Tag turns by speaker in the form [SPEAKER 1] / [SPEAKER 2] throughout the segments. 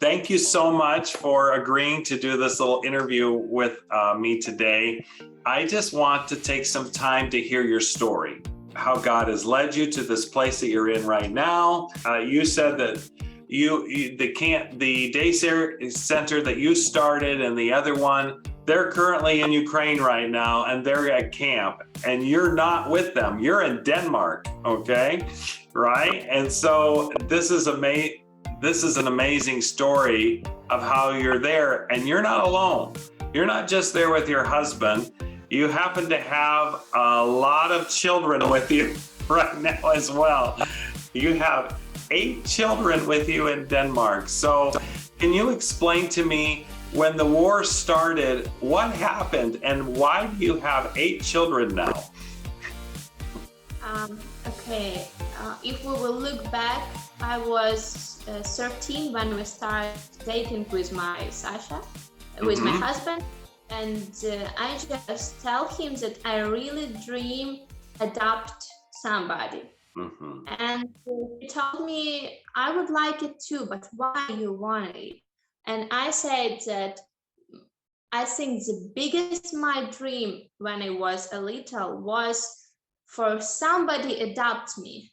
[SPEAKER 1] thank you so much for agreeing to do this little interview with me today. I just want to take some time to hear your story, how God has led you to this place that you're in right now. You said that the day center that you started and the other one, they're currently in Ukraine right now and they're at camp and you're not with them. You're in Denmark, okay? Right? And so this is an amazing story of how you're there and you're not alone. You're not just there with your husband. You happen to have a lot of children with you right now as well. You have 8 children with you in Denmark. So can you explain to me, when the war started, what happened and why do you have 8 children now?
[SPEAKER 2] Okay, if we will look back, I was 13 when we started dating with my Sasha, with my husband, and I just tell him that I really dream adopt somebody. And he told me, I would like it too, but why you want it? And I said that I think the biggest my dream when I was a little was for somebody adopt me.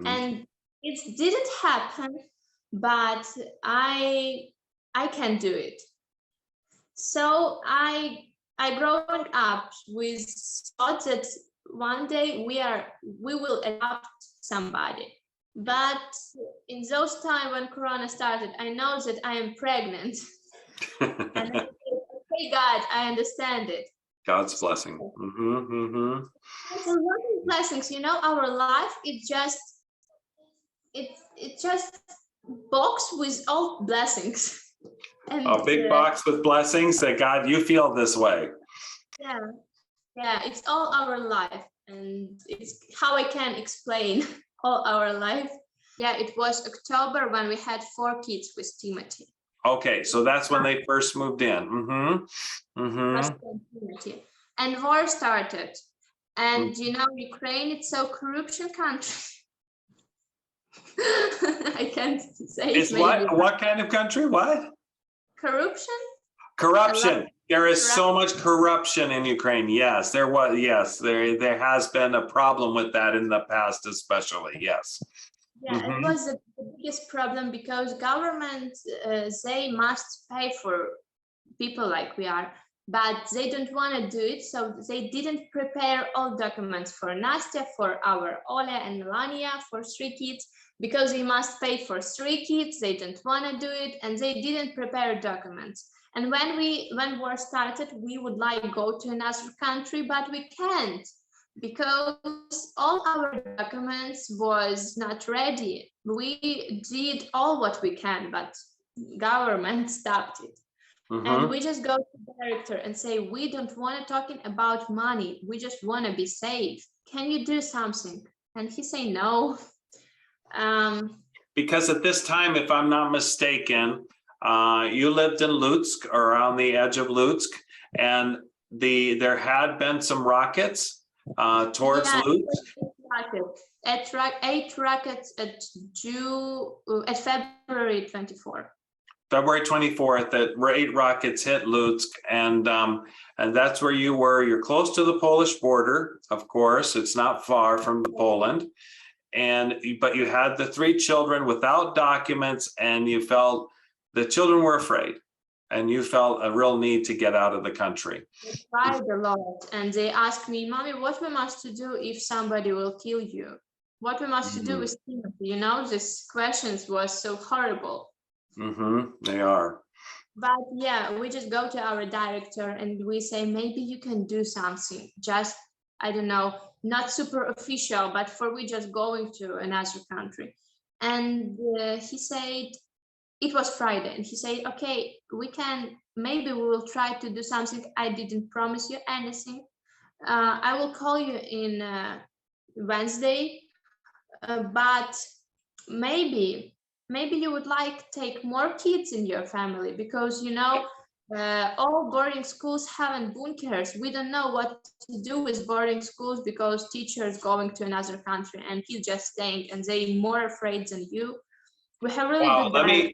[SPEAKER 2] And it didn't happen, but I can do it. So I growing up with thought that one day we will adopt somebody. But in those times when Corona started, I know that I am pregnant. And I said, okay, God, I understand it.
[SPEAKER 1] God's blessing.
[SPEAKER 2] It's a lot of blessings, you know. Our life, it's just box with all blessings. And
[SPEAKER 1] a big box with blessings that God, you feel this way.
[SPEAKER 2] Yeah, it's all our life, and it's how I can explain all our life. Yeah, it was October when we had 4 kids with Timothy.
[SPEAKER 1] Okay, so that's when they first moved in.
[SPEAKER 2] And war started, and you know, Ukraine, it's so corruption country. I can't say
[SPEAKER 1] it's what kind of country? What?
[SPEAKER 2] Corruption.
[SPEAKER 1] Corruption. There is so much corruption in Ukraine. Yes, there was. Yes, there has been a problem with that in the past, especially. Yes.
[SPEAKER 2] Yeah, it was the biggest problem because government, they must pay for people like we are, but they don't want to do it. So they didn't prepare all documents for Nastya, for our Oля and Melania, for 3 kids, because they must pay for 3 kids. They didn't want to do it, and they didn't prepare documents. And when war started, we would like go to another country, but we can't, because all our documents was not ready. We did all what we can, but government stopped it. And we just go to the director and say, we don't want to talking about money. We just want to be safe. Can you do something? And he say no.
[SPEAKER 1] Because at this time, if I'm not mistaken, you lived in Lutsk, or around the edge of Lutsk, and there had been some rockets towards Lutsk.
[SPEAKER 2] 8 rockets at February 24th.
[SPEAKER 1] February 24th, that 8 rockets hit Lutsk, and that's where you were. You're close to the Polish border, of course. It's not far from Poland, but you had the 3 children without documents, and you felt the children were afraid, and you felt a real need to get out of the country.
[SPEAKER 2] They cried a lot, and they asked me, Mommy, what we must to do if somebody will kill you? What we must to do with Timothy? You know, these questions was so horrible.
[SPEAKER 1] They are.
[SPEAKER 2] But yeah, we just go to our director and we say, maybe you can do something. Just, I don't know, not super official, but for we just going to another country. And he said, it was Friday, and he said, okay, maybe we will try to do something. I didn't promise you anything. I will call you in Wednesday, but maybe you would like take more kids in your family, because you know all boarding schools have bunkers. We don't know what to do with boarding schools because teachers going to another country and he's just staying, and they more afraid than you. We have really good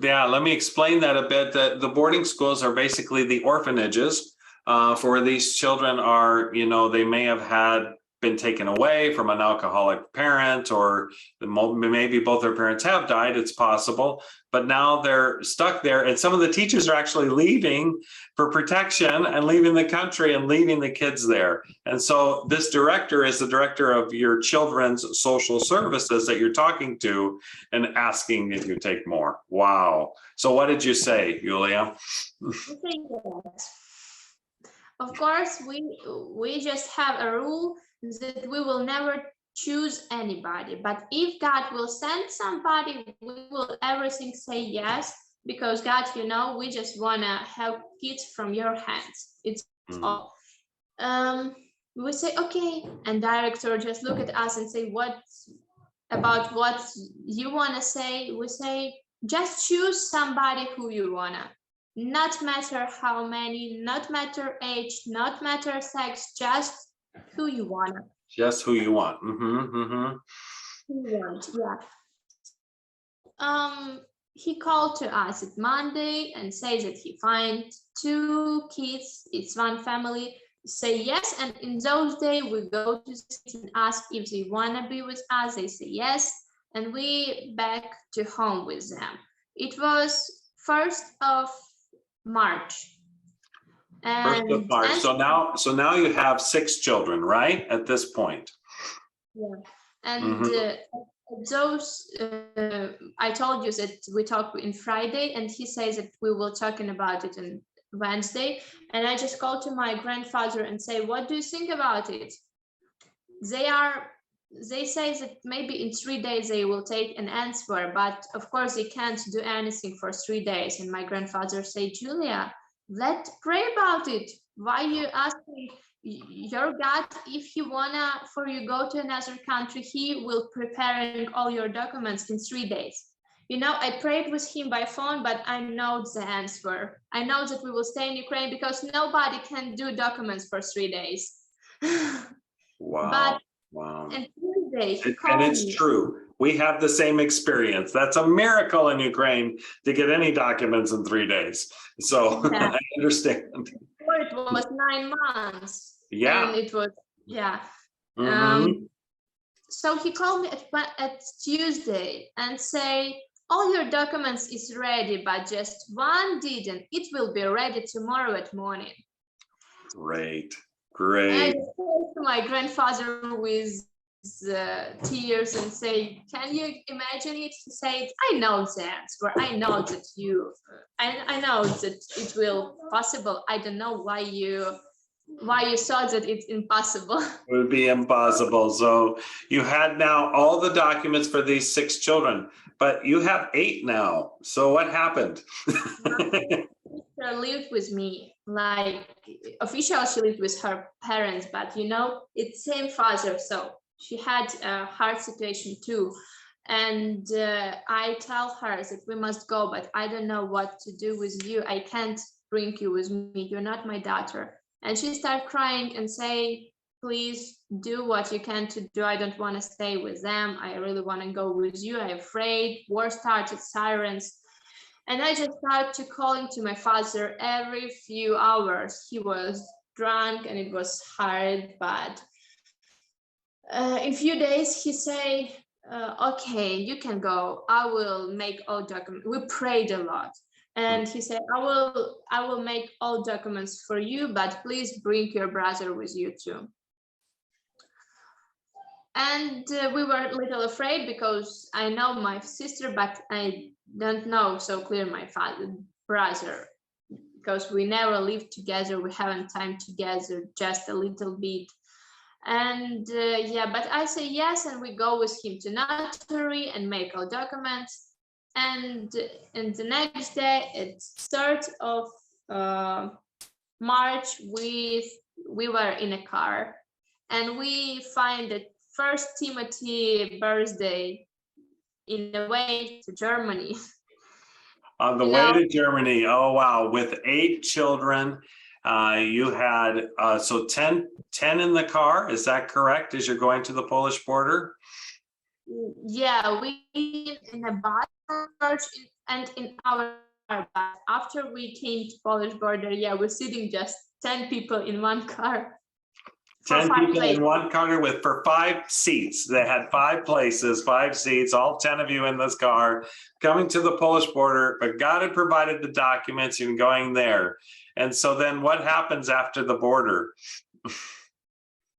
[SPEAKER 1] Yeah, let me explain that a bit. The boarding schools are basically the orphanages for these children are, they may have been taken away from an alcoholic parent, or maybe both their parents have died, it's possible, but now they're stuck there. And some of the teachers are actually leaving for protection and leaving the country and leaving the kids there. And so this director is the director of your children's social services that you're talking to and asking if you take more. Wow. So what did you say, Yulia?
[SPEAKER 2] Of course, we just have a rule that we will never choose anybody, but if God will send somebody, we will everything say yes, because God, we just want to have kids from your hands. It's all. We say okay, and director just look at us and say, what you want to say? We say, just choose somebody who you wanna. Not matter how many, not matter age, not matter sex, just who you want.
[SPEAKER 1] Just who you want.
[SPEAKER 2] Who you want, yeah. He called to us at Monday and says that he find 2 kids, it's one family, say yes, and in those days we go to the city and ask if they want to be with us. They say yes, and we back to home with them. It was 1st of March.
[SPEAKER 1] And 1st of March. So now you have 6 children, right? At this point.
[SPEAKER 2] Yeah. And those I told you that we talked in Friday, and he says that we will talking about it on Wednesday. And I just called to my grandfather and say, what do you think about it? They say that maybe in 3 days they will take an answer, but of course they can't do anything for 3 days. And my grandfather said, Julia, let's pray about it. Why you asking your God, if he wanna for you go to another country, he will preparing all your documents in 3 days. I prayed with him by phone, but I know the answer. I know that we will stay in Ukraine because nobody can do documents for 3 days.
[SPEAKER 1] Wow.
[SPEAKER 2] But
[SPEAKER 1] wow.
[SPEAKER 2] And Tuesday,
[SPEAKER 1] and it's true. We have the same experience. That's a miracle in Ukraine to get any documents in 3 days. So yeah. I understand.
[SPEAKER 2] It was 9 months.
[SPEAKER 1] Yeah.
[SPEAKER 2] And it was, yeah. So he called me at Tuesday and say, all your documents is ready, but just one didn't. It will be ready tomorrow at morning.
[SPEAKER 1] Great.
[SPEAKER 2] I spoke to my grandfather with tears and say, can you imagine it? He said, I know the answer. I know that I know that it will possible. I don't know why you thought that it's impossible.
[SPEAKER 1] It would be impossible. So you had now all the documents for these 6 children, but you have 8 now. So what happened?
[SPEAKER 2] My sister lived with me, like officially she lived with her parents, but it's same father, so she had a hard situation too. And I tell her that we must go, but I don't know what to do with you. I can't bring you with me. You're not my daughter. And she started crying and say, please do what you can to do. I don't want to stay with them. I really want to go with you. I'm afraid. War started, sirens. And I just started to calling to my father every few hours. He was drunk and it was hard, but in few days he say, okay, you can go. I will make all documents. We prayed a lot. And he said, I will make all documents for you, but please bring your brother with you too. And we were a little afraid because I know my sister, but I don't know so clear my brother, because we never lived together. We haven't time together, just a little bit. And yeah, but I say yes, and we go with him to notary and make all documents. And the next day, it's 3rd of March, we were in a car, and we find that 1st Timothy birthday in the way to Germany.
[SPEAKER 1] On the way to Germany, oh wow, with 8 children, you had so 10 in the car, is that correct, as you're going to the Polish border?
[SPEAKER 2] Yeah, we in a bus and in our car. But after we came to Polish border, yeah, we're sitting just 10 people in one car.
[SPEAKER 1] 10 people in one car for 5 seats. They had 5 places, 5 seats, all 10 of you in this car coming to the Polish border, but God had provided the documents and going there. And so then what happens after the border?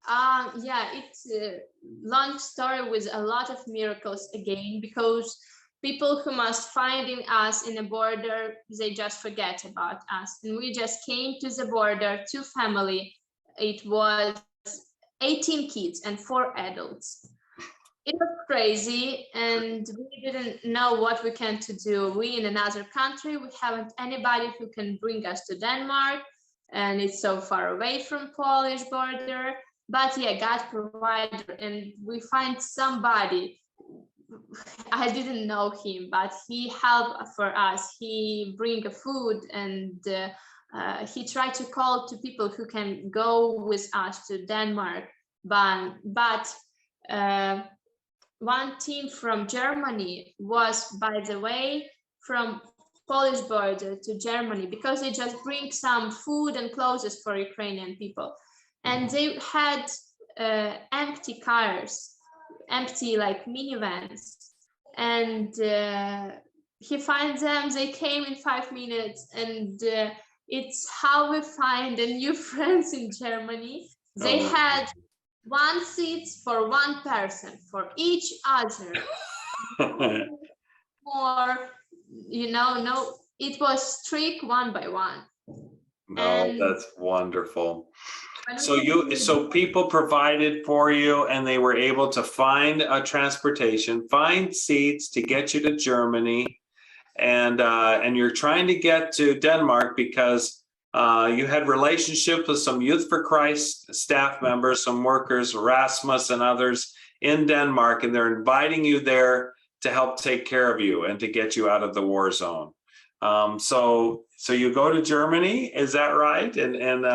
[SPEAKER 2] Yeah, it's a long story with a lot of miracles again, because people who must finding us in the border, they just forget about us. And we just came to the border, 2 family. It was 18 kids and 4 adults. It was crazy, and we didn't know what we can to do. We in another country, we haven't anybody who can bring us to Denmark, and it's so far away from Polish border. But yeah, God provided, and we find somebody. I didn't know him, but he helped for us. He bring food, and he tried to call to people who can go with us to Denmark. But one team from Germany was, by the way, from Polish border to Germany, because they just bring some food and clothes for Ukrainian people. And they had empty cars, empty like minivans. And he finds them, they came in 5 minutes, and it's how we find a new friends in Germany. They had 1 seat for 1 person for each other. Or, no, it was strict 1 by 1.
[SPEAKER 1] No, that's wonderful. So people provided for you, and they were able to find a transportation, find seats to get you to Germany, and you're trying to get to Denmark because you had relationships with some Youth for Christ staff members, some workers, Erasmus and others in Denmark, and they're inviting you there to help take care of you and to get you out of the war zone. So you go to Germany, is that right? And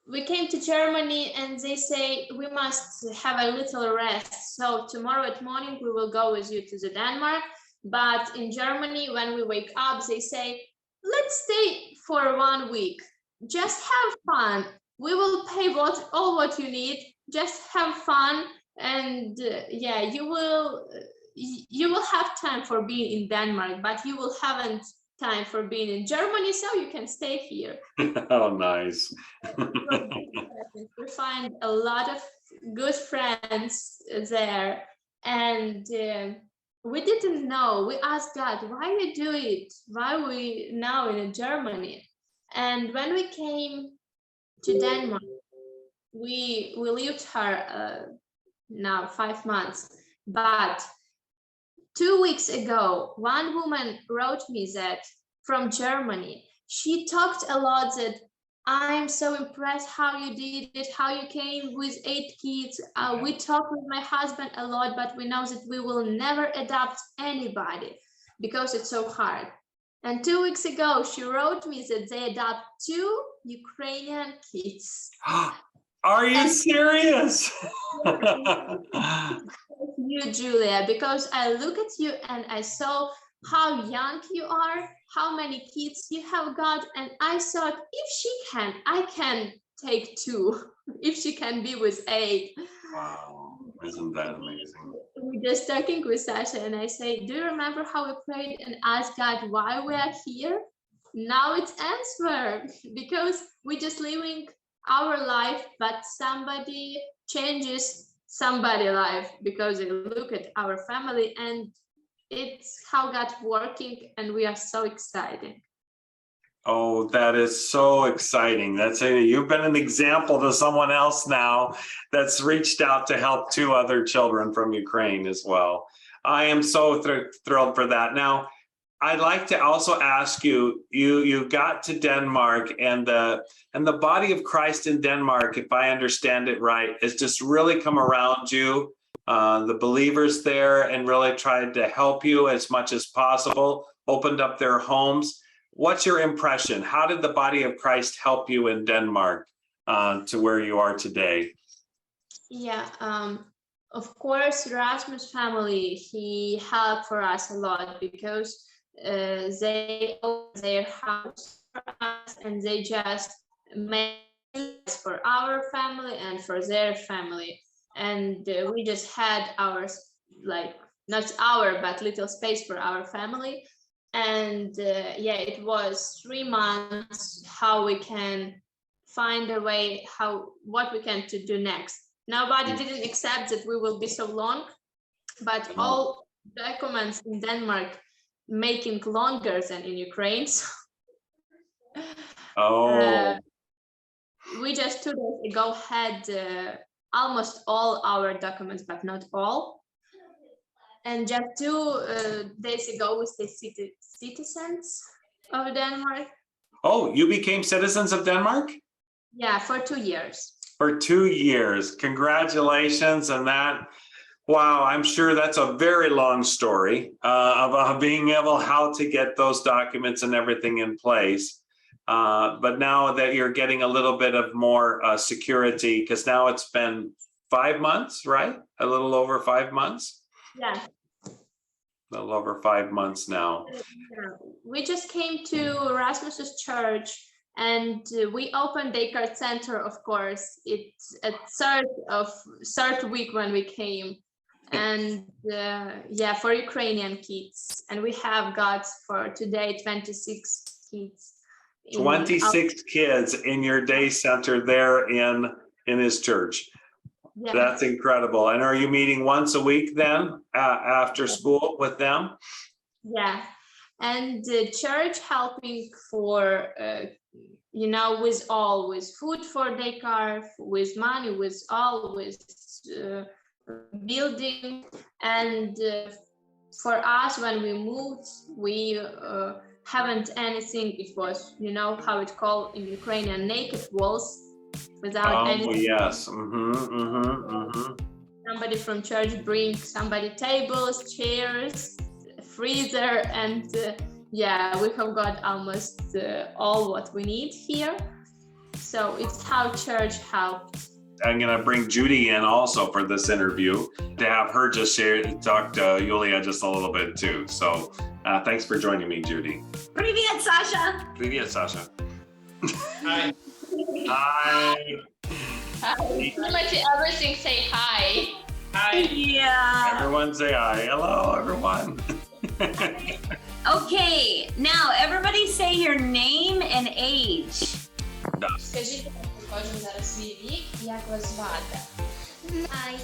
[SPEAKER 2] we came to Germany, and they say we must have a little rest. So tomorrow at morning we will go with you to the Denmark. But in Germany, when we wake up, they say, let's stay for 1 week. Just have fun. We will pay all what you need. Just have fun, and yeah, you will have time for being in Denmark, but you will haven't time for being in Germany, so you can stay here.
[SPEAKER 1] Oh, nice.
[SPEAKER 2] We find a lot of good friends there, and we didn't know. We asked God, why you do it? Why we now in Germany? And when we came to Denmark, we lived here now 5 months. But 2 weeks ago, one woman wrote me that from Germany. She talked a lot that I'm so impressed how you did it, how you came with 8 kids. We talked with my husband a lot, but we know that we will never adopt anybody because it's so hard. And 2 weeks ago, she wrote me that they adopt 2 Ukrainian kids.
[SPEAKER 1] Are you serious?
[SPEAKER 2] You, Julia, because I look at you and I saw how young you are, how many kids you have got, and I thought, if she can, I can take 2. If she can be with 8.
[SPEAKER 1] Wow, isn't that amazing?
[SPEAKER 2] We're just talking with Sasha, and I say, do you remember how we prayed and asked God why we are here? Now it's answered, because we're just living our life, but somebody changes somebody's life because they look at our family, and it's how God's working, and we are so excited.
[SPEAKER 1] Oh, that is so exciting. You've been an example to someone else now that's reached out to help 2 other children from Ukraine as well. I am so thrilled for that. Now, I'd like to also ask you, you got to Denmark, and the body of Christ in Denmark, if I understand it right, has just really come around you, the believers there, and really tried to help you as much as possible, opened up their homes. What's your impression? How did the body of Christ help you in Denmark to where you are today?
[SPEAKER 2] Yeah, of course, Erasmus family, he helped for us a lot, because they opened their house for us, and they just made for our family and for their family, and we just had our, like, not our but little space for our family. And yeah, it was 3 months how we can find a way, what we can to do next. Nobody didn't accept that we will be so long, but all documents in Denmark making longer than in Ukraine. So, we just 2 days ago had almost all our documents, but not all. And just 2 days ago, we stayed citizens of Denmark.
[SPEAKER 1] Oh, you became citizens of Denmark?
[SPEAKER 2] Yeah, for 2 years.
[SPEAKER 1] For 2 years. Congratulations on that. Wow, I'm sure that's a very long story of being able how to get those documents and everything in place. But now that you're getting a little bit of more security, because now it's been 5 months, right? A little over 5 months?
[SPEAKER 2] Yeah.
[SPEAKER 1] A little over 5 months now.
[SPEAKER 2] We just came to Rasmus's church, and we opened daycare center, of course. It's a third week when we came. And yeah, for Ukrainian kids. And we have got for today 26 kids.
[SPEAKER 1] 26 kids in your day center there in his church. Yeah. That's incredible. And are you meeting once a week then after school with them?
[SPEAKER 2] Yeah. And the church helping for, you know, with food for daycare, with money, with building. And for us, when we moved, we haven't anything. It was, you know how it called in Ukrainian, naked walls without anything.
[SPEAKER 1] Yes.
[SPEAKER 2] Somebody from church bring somebody tables, chairs, freezer, and yeah, we have got almost all what we need here. So it's how church helped.
[SPEAKER 1] I'm going to bring Judy in also for this interview to have her just talk to Yulia just a little bit too. So thanks for joining me, Judy.
[SPEAKER 3] Привет, Sasha.
[SPEAKER 1] Привет, Sasha.
[SPEAKER 4] Hi.
[SPEAKER 1] Hi.
[SPEAKER 2] Pretty much everything say hi.
[SPEAKER 4] Hi.
[SPEAKER 3] Yeah.
[SPEAKER 1] Everyone say hi. Hello, everyone.
[SPEAKER 3] Okay, now everybody say your name and age.
[SPEAKER 2] Скажіть, кожен зараз свій вік, як вас звати?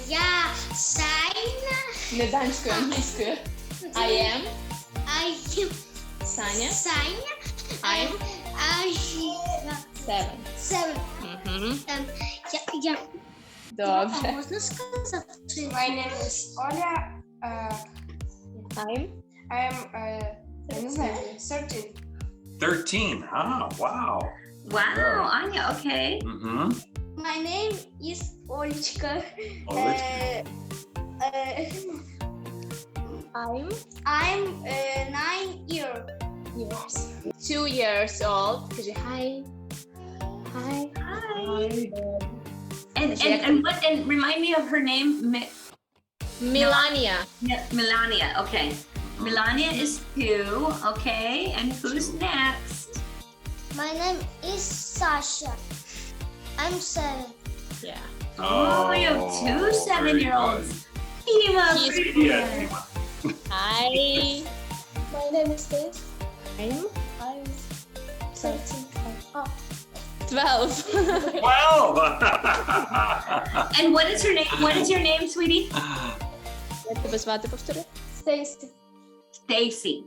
[SPEAKER 5] Я Сайна.
[SPEAKER 2] Не данською, англійською. I am Саня.
[SPEAKER 5] Саня.
[SPEAKER 2] I'm 7.
[SPEAKER 5] 7. Я.
[SPEAKER 2] Добре.
[SPEAKER 5] Можна сказати?
[SPEAKER 6] My name is Oля.
[SPEAKER 2] I'm
[SPEAKER 6] Я не знаю, 13.
[SPEAKER 1] 13. Ah, wow.
[SPEAKER 3] Wow, Anya, okay.
[SPEAKER 5] My name is Олечка. I'm 9 years.
[SPEAKER 2] 2 years old. Скажи hi. Hi.
[SPEAKER 3] Hi. And remind me of her name.
[SPEAKER 2] Melania.
[SPEAKER 3] Melania, okay. Melania is 2, okay. And who's next?
[SPEAKER 5] My name is Sasha. I'm 7.
[SPEAKER 2] Yeah.
[SPEAKER 3] Oh, you have 2 7-year-olds. Eva,
[SPEAKER 1] Yeah.
[SPEAKER 2] Hi.
[SPEAKER 5] My name is Dave.
[SPEAKER 2] I'm
[SPEAKER 5] 13. Oh.
[SPEAKER 2] 12.
[SPEAKER 1] 12.
[SPEAKER 3] And what is her name? What is your name, sweetie?
[SPEAKER 2] Як тебе звати, повтори?
[SPEAKER 5] Stacy.
[SPEAKER 3] Stacy.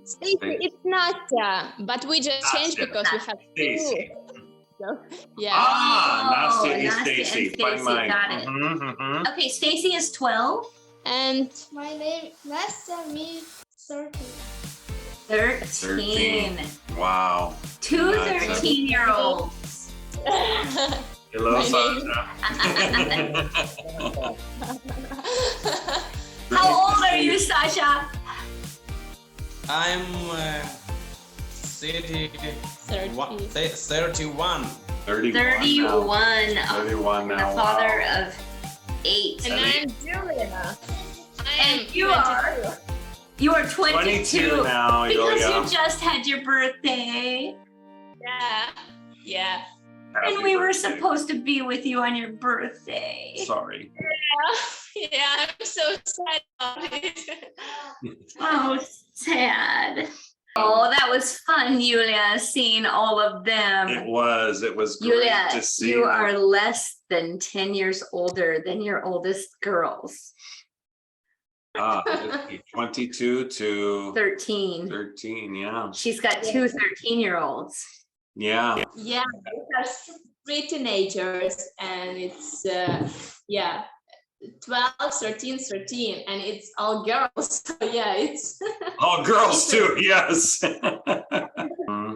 [SPEAKER 2] It's Nastya, but we just changed because we have
[SPEAKER 1] Stacy.
[SPEAKER 2] 2. So, yeah.
[SPEAKER 1] Nastya is
[SPEAKER 3] Nastya and
[SPEAKER 1] Stacy.
[SPEAKER 3] Stacy, got it. Okay, Stacy is 12.
[SPEAKER 2] And
[SPEAKER 5] My name Nastya, me 13.
[SPEAKER 3] 13.
[SPEAKER 1] Wow.
[SPEAKER 3] 2
[SPEAKER 1] That's
[SPEAKER 3] 13-year-olds.
[SPEAKER 1] Hello,
[SPEAKER 2] My
[SPEAKER 1] Sasha.
[SPEAKER 3] How old are you, Sasha?
[SPEAKER 4] I'm 31.
[SPEAKER 1] 31.
[SPEAKER 3] 31.
[SPEAKER 1] 31
[SPEAKER 3] The
[SPEAKER 1] now.
[SPEAKER 3] father
[SPEAKER 1] Wow.
[SPEAKER 3] of 8.
[SPEAKER 2] and I'm Julia.
[SPEAKER 3] And you are? You are 22.
[SPEAKER 1] 22 now,
[SPEAKER 3] Because
[SPEAKER 1] Yulia.
[SPEAKER 3] you just had your birthday.
[SPEAKER 2] Yeah.
[SPEAKER 1] Happy
[SPEAKER 3] And we were
[SPEAKER 1] birthday.
[SPEAKER 3] supposed to be with you on your birthday.
[SPEAKER 1] Sorry.
[SPEAKER 2] Yeah, I'm so sad about it.
[SPEAKER 3] Oh, sad. Oh, that was fun, Yulia, seeing all of them.
[SPEAKER 1] It was great
[SPEAKER 3] Yulia,
[SPEAKER 1] to see
[SPEAKER 3] you
[SPEAKER 1] them.
[SPEAKER 3] are less than 10 years older than your oldest girls.
[SPEAKER 1] 22 to
[SPEAKER 3] 13.
[SPEAKER 1] 13, yeah.
[SPEAKER 3] She's got two 13-year-olds.
[SPEAKER 1] Yeah.
[SPEAKER 2] Yeah, we have 3 teenagers, and it's 12, 13, 13, and it's all girls. So yeah, it's
[SPEAKER 1] Oh, girls too, yes.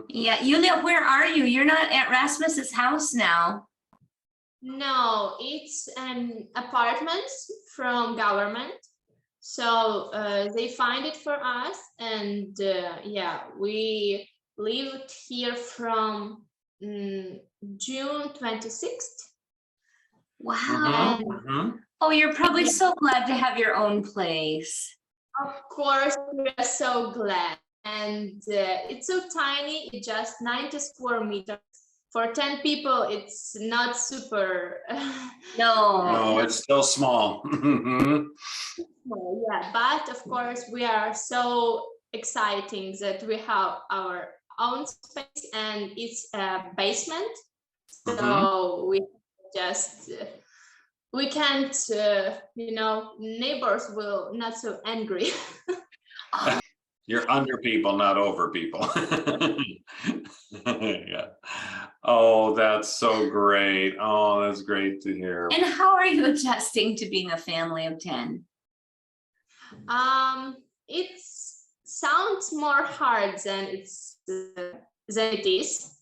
[SPEAKER 3] Yeah, Yulia, where are you? You're not at Rasmus's house now.
[SPEAKER 2] no, it's an apartment from government. So they find it for us, and we lived here from June 26th.
[SPEAKER 3] Wow.
[SPEAKER 1] Mhm.
[SPEAKER 3] Oh, you're probably so glad to have your own place.
[SPEAKER 2] Of course, we're so glad. And it's so tiny, it's just 90 square meters. For 10 people, it's not super
[SPEAKER 3] No.
[SPEAKER 1] No, it's still small. Mhm.
[SPEAKER 2] small, yeah. But of course, we are so exciting that we have our own space, and it's a basement. So we just we can't, neighbors will not so angry.
[SPEAKER 1] You're under people, not over people. Yeah. Oh, that's so great. Oh, that's great to hear.
[SPEAKER 3] And how are you adjusting to being a family of 10?
[SPEAKER 2] It sounds more hard than it is,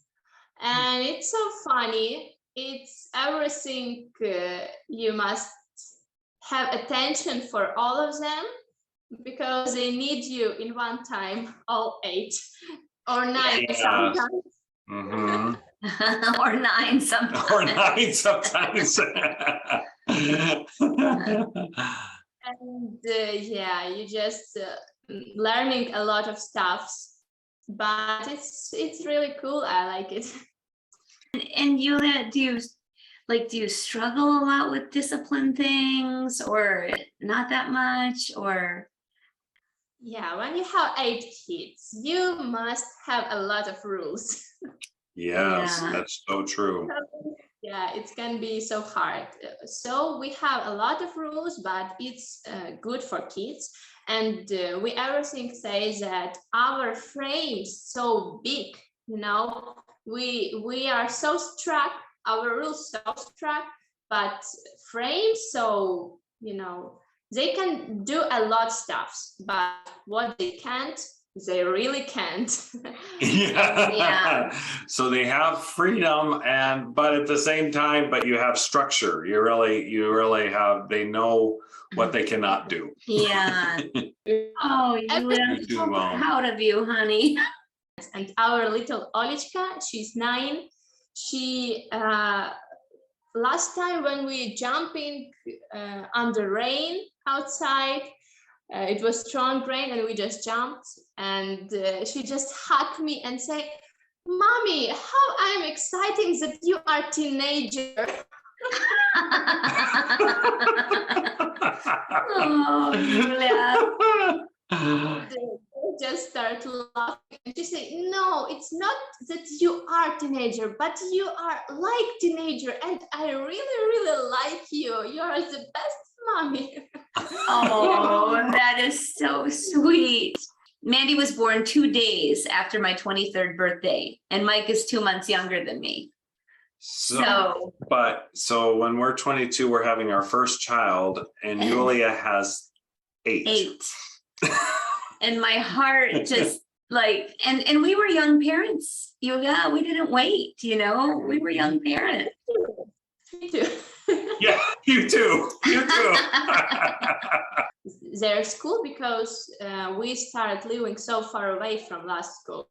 [SPEAKER 2] and it's so funny. It's everything. You must have attention for all of them, because they need you in one time, all 8 or 9
[SPEAKER 1] Yes.
[SPEAKER 2] sometimes.
[SPEAKER 1] Mhm.
[SPEAKER 3] Or 9 sometimes.
[SPEAKER 1] Or 9 sometimes.
[SPEAKER 2] And you just learning a lot of stuffs, but it's really cool. I like it.
[SPEAKER 3] And Yulia, do you struggle a lot with discipline things, or not that much, or?
[SPEAKER 2] Yeah, when you have 8 kids, you must have a lot of rules.
[SPEAKER 1] Yes,
[SPEAKER 3] Yeah.
[SPEAKER 1] that's so true.
[SPEAKER 2] Yeah, it can be so hard. So we have a lot of rules, but it's good for kids. And we everything says that our frame's so big, we are so strict, our rules so strict, but frames, so they can do a lot of stuff, but what they can't, they really can't.
[SPEAKER 1] Yeah.
[SPEAKER 3] Yeah.
[SPEAKER 1] So they have freedom, but at the same time, but you have structure. You really have, they know what they cannot do.
[SPEAKER 3] Yeah. Oh, Yulia, I'm
[SPEAKER 1] You do
[SPEAKER 3] so
[SPEAKER 1] well.
[SPEAKER 3] proud of you, honey.
[SPEAKER 2] And our little Olichka, she's 9. She last time when we jumping on the rain outside, it was strong rain, and we just jumped, and she just hugged me and said, "Mommy, how I'm exciting that you are teenager."
[SPEAKER 3] Oh, Yulia.
[SPEAKER 2] They just start laughing, and she said, "No, it's not that you are teenager, but you are like teenager, and I really, really like you. You are the best mommy."
[SPEAKER 3] Oh, that is so sweet. Mandy was born 2 days after my 23rd birthday, and Mike is 2 months younger than me. So
[SPEAKER 1] So when we're 22, we're having our first child, and Yulia has 8.
[SPEAKER 3] 8. And my heart just and we were young parents, Yulia. We didn't wait, we were young parents.
[SPEAKER 2] Me too.
[SPEAKER 1] Yeah, you too. You too.
[SPEAKER 2] Their school, because we started living so far away from last school,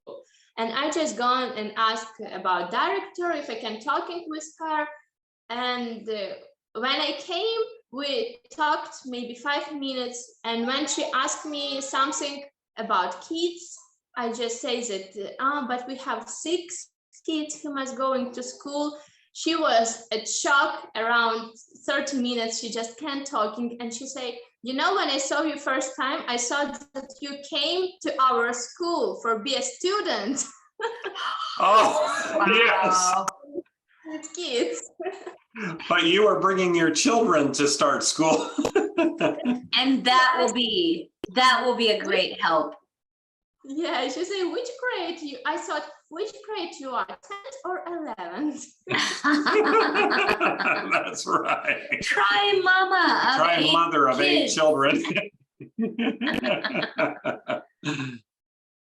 [SPEAKER 2] and I just gone and asked about director if I can talking with her, and when I came, We talked maybe 5 minutes, and when she asked me something about kids, I just say that, but we have 6 kids who must going to school. She was at shock around 30 minutes. She just can't talking, and she say, you know, when I saw you first time, I saw that you came to our school for be a student.
[SPEAKER 1] Oh, yes.
[SPEAKER 3] Wow.
[SPEAKER 2] With kids.
[SPEAKER 1] But you are bringing your children to start school.
[SPEAKER 3] And that will be a great help.
[SPEAKER 2] Yeah, she said, which grade you? I thought, which grade you are, 10th or 11th?
[SPEAKER 1] That's right.
[SPEAKER 3] Try mama of
[SPEAKER 1] Try
[SPEAKER 3] 8
[SPEAKER 1] mother of 8
[SPEAKER 3] kids.
[SPEAKER 1] children.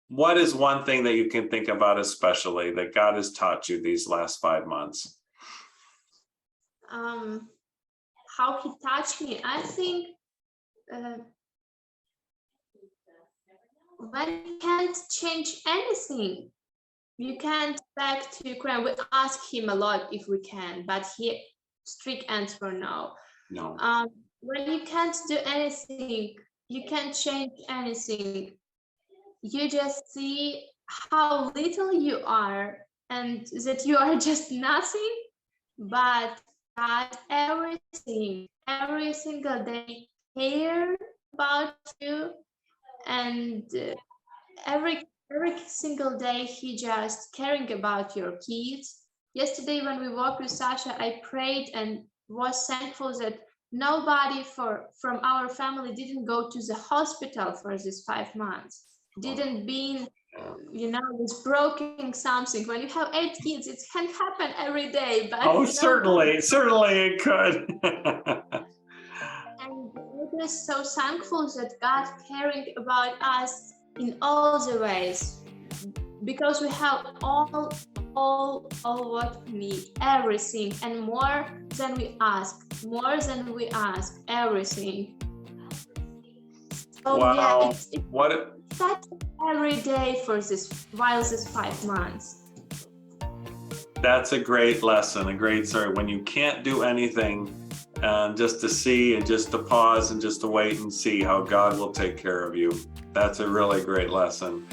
[SPEAKER 1] What is one thing that you can think about especially that God has taught you these last 5 months?
[SPEAKER 2] How he touched me, I think when you can't change anything, you can't back to Ukraine. We ask him a lot if we can, but he strict answer no.
[SPEAKER 1] No.
[SPEAKER 2] When you can't do anything, you can't change anything. You just see how little you are and that you are just nothing, but God, everything, every single day care about you, and every single day he just caring about your kids. Yesterday when we walked with Sasha, I prayed and was thankful that nobody from our family didn't go to the hospital for these 5 months, didn't be was broken something. When you have 8 kids, it can happen every day, but
[SPEAKER 1] Oh, certainly it could.
[SPEAKER 2] And we're just so thankful that God caring about us in all the ways, because we have all what we need, everything, and more than we ask, everything. So
[SPEAKER 1] Wow.
[SPEAKER 2] yeah, it's
[SPEAKER 1] What?
[SPEAKER 2] such every day for this 5 months.
[SPEAKER 1] That's a great lesson, a great story. When you can't do anything, just to see and just to pause and just to wait and see how God will take care of you. That's a really great lesson.